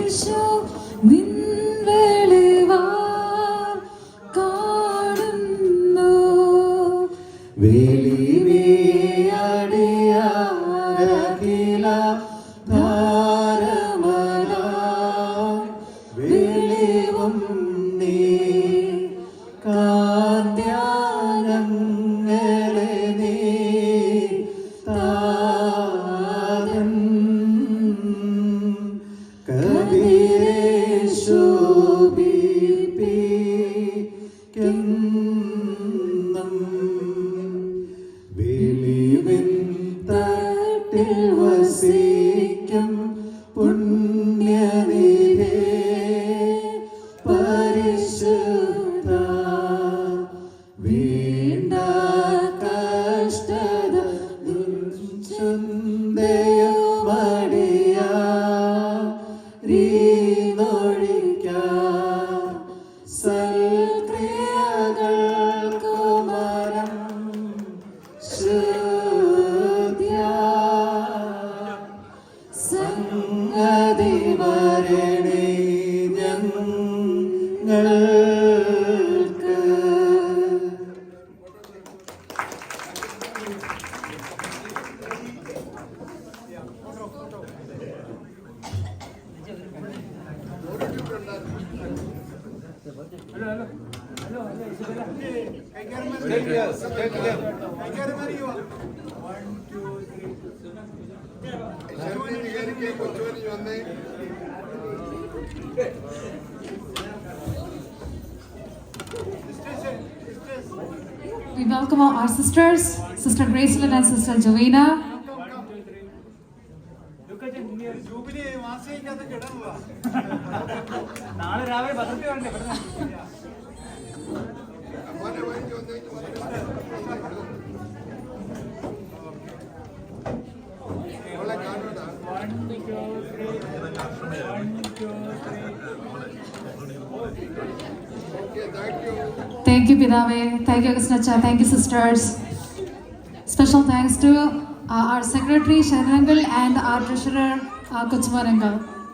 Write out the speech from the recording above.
യേശു നിൻ വെളിവാൽ കാണുന്നു. വെളിവിയടിയാരകില ധാരമലാം വെളിവും നീ കാന്ത്യാനങ്ങളെ നീ താതൻ കതിരേശോഭിപ്പിക്കെന്നും വെളിവിൻ തട്ടിൽ വസിക്കും പുണ്യനിധേ പരിശുദ്ധ വീണ്ട കഷ്ടത ചിന്തയുമടിയാ രീനൊഴിക്ക സൽക്രിയകൾക്കു മരം ശുദ്ധ്യാ സംഗതി വരണേ ഞങ്ങൾക്ക്. We welcome our sisters, Sister Gracelyn and Sister Jovina. നാളെ രാവിലെ പത്രത്തിൽ വരണ്ടേ? Thank you, Pidave. Thank you, Agustinacha. Thank you, sisters. Special thanks to our secretary, Sharangal, and our treasurer, Kuchmarangal.